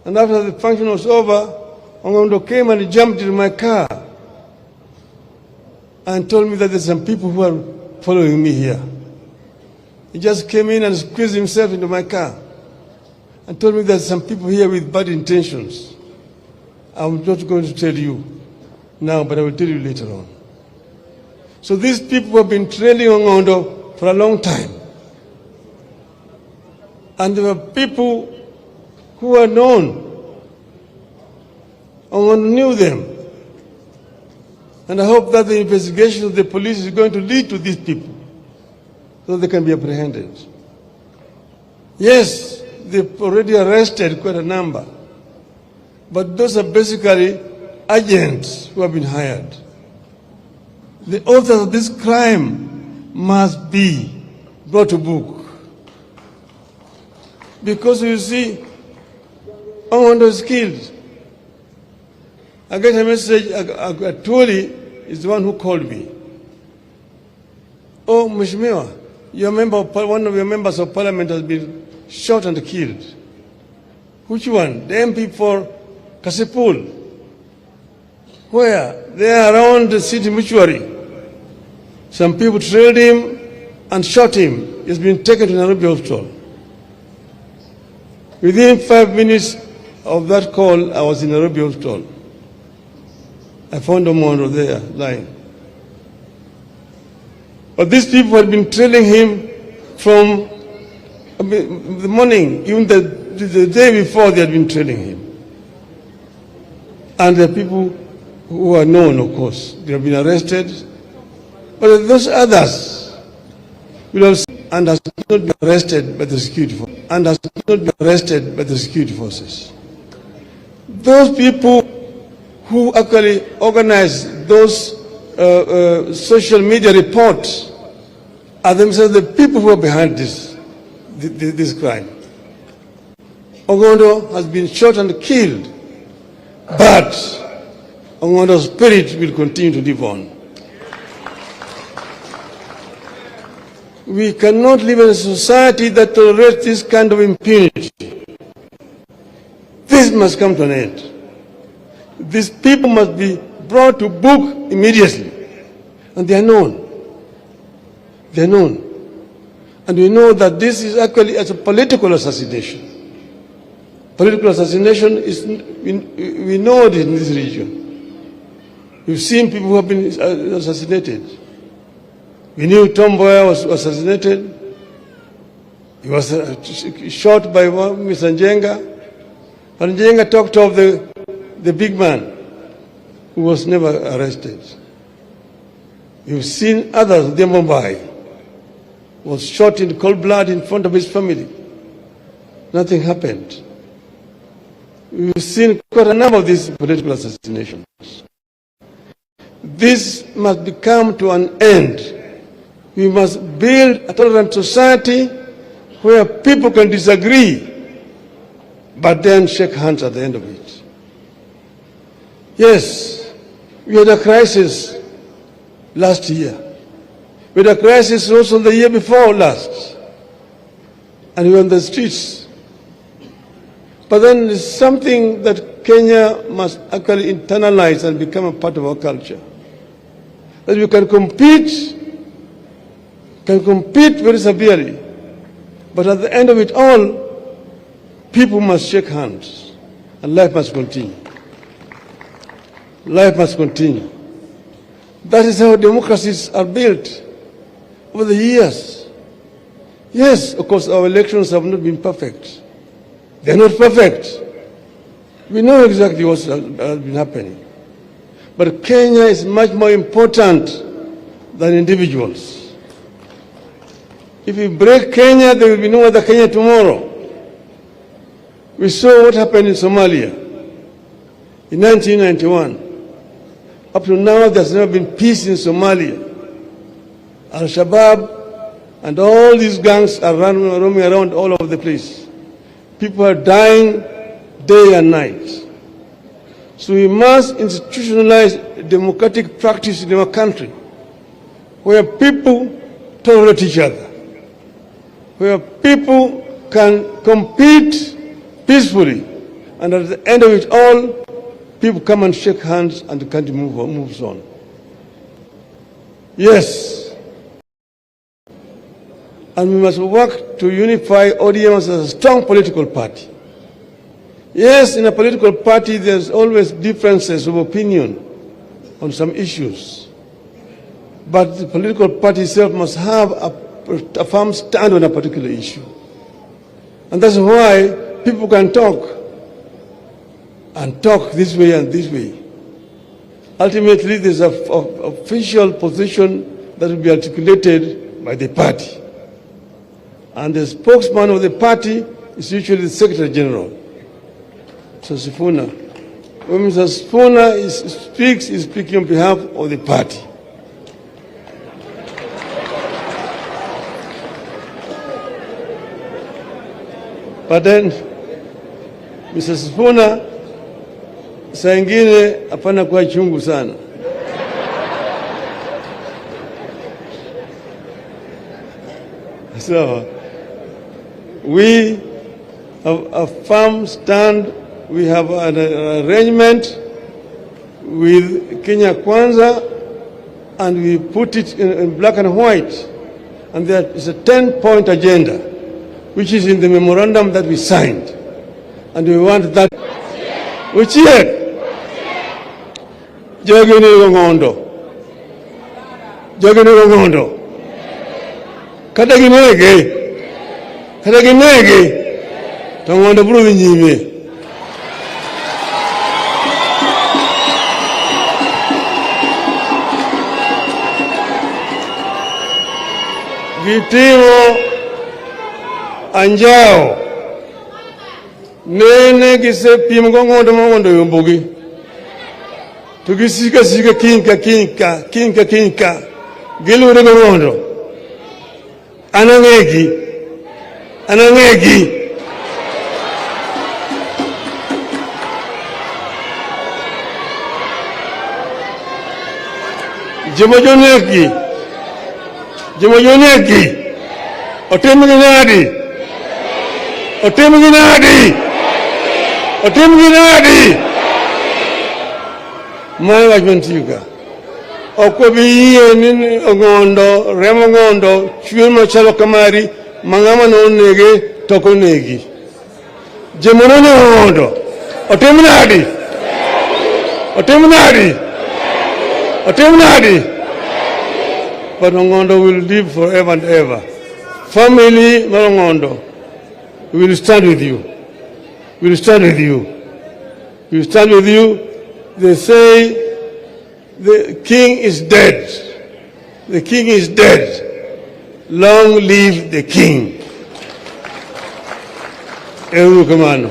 And after the function was over, Ongondo came and jumped into my car and told me that there's some people who are following me here. He just came in and squeezed himself into my car and told me there's some people here with bad intentions. I'm not going to tell you now, but I will tell you later on. So these people have been trailing Ongondo for a long time. And there were people who are known. Ongondo knew them. And I hope that the investigation of the police is going to lead to these people so they can be apprehended. Yes, they've already arrested quite a number, but those are basically agents who have been hired. The authors of this crime must be brought to book. Because you see, Ongondo is killed. I get a message, Atuli is the one who called me. Oh, Mheshimiwa, one of your members of parliament has been shot and killed. Which one? The MP for Kasipul. Where? They are around the city mortuary. Some people trailed him and shot him. He's been taken to Nairobi hospital. Within 5 minutes of that call, I was in Nairobi hospital. I found Ongondo there, lying. But these people had been trailing him from the morning, even the day before they had been trailing him. And the people who are known, of course, they have been arrested. But those others will have and has not been arrested by the security forces. And has not been arrested by the security forces. Those people who actually organize those social media reports are themselves the people who are behind this crime. Ongondo has been shot and killed, but Ongondo's spirit will continue to live on. We cannot live in a society that tolerates this kind of impunity. This must come to an end. These people must be brought to book immediately. And they are known. They are known. And we know that this is actually a political assassination. Political assassination is, we know it in this region. We've seen people who have been assassinated. We knew Tom Mboya was assassinated. He was shot by Mr. Njenga. And Njenga talked of the big man who was never arrested. You've seen others, Mumbai was shot in cold blood in front of his family. Nothing happened. We've seen quite a number of these political assassinations. This must come to an end. We must build a tolerant society where people can disagree, but then shake hands at the end of it. Yes, we had a crisis last year. We had a crisis also the year before last. And we were on the streets. But then there's something that Kenya must actually internalize and become a part of our culture. That we can compete very severely. But at the end of it all, people must shake hands and life must continue. Life must continue. That is how democracies are built over the years. Yes, of course, our elections have not been perfect. They're not perfect. We know exactly what has been happening. But Kenya is much more important than individuals. If we break Kenya, there will be no other Kenya tomorrow. We saw what happened in Somalia in 1991. Up to now, there's never been peace in Somalia. Al-Shabaab and all these gangs are roaming around all over the place. People are dying day and night. So we must institutionalize democratic practice in our country, where people tolerate each other, where people can compete peacefully And at the end of it all, people come and shake hands and the country moves on. Yes. And we must work to unify ODM as a strong political party. Yes, in a political party, there's always differences of opinion on some issues. But the political party itself must have a firm stand on a particular issue. And that's why people can talk and talk this way and this way. Ultimately, there's an official position that will be articulated by the party. And the spokesman of the party is usually the Secretary General, Mr. Sifuna. When Mr. Sifuna speaks, he's speaking on behalf of the party. But then, Mr. Sifuna, saa ingine hapana kuwa chungu sana. So, we have a firm stand. We have an arrangement with Kenya Kwanza, and we put it in black and white. And there is a 10-point agenda, which is in the memorandum that we signed. And we want that. Uchie! Jogini Gongondo. Jogini Gongondo. Kataginege. Kataginege. Tongondo buru nyime. Gitimo anjao. Nene gise pimo Gongondo yombogi. Tugisika kinka. Gilure Gongondo. Anangegi. Jemojoneki. Otemuginadi. My judgment to you guys. Okwabiye nini Ongondo, Remo Ngondo, Chuema Chalo Kamari, Mangama no nege, Toko negi. Jemonone Ongondo. Otemunadi. But Ongondo will live forever and ever. Family Ongondo, we will stand with you. We stand with you. They say the king is dead. Long live the king. Erukamano.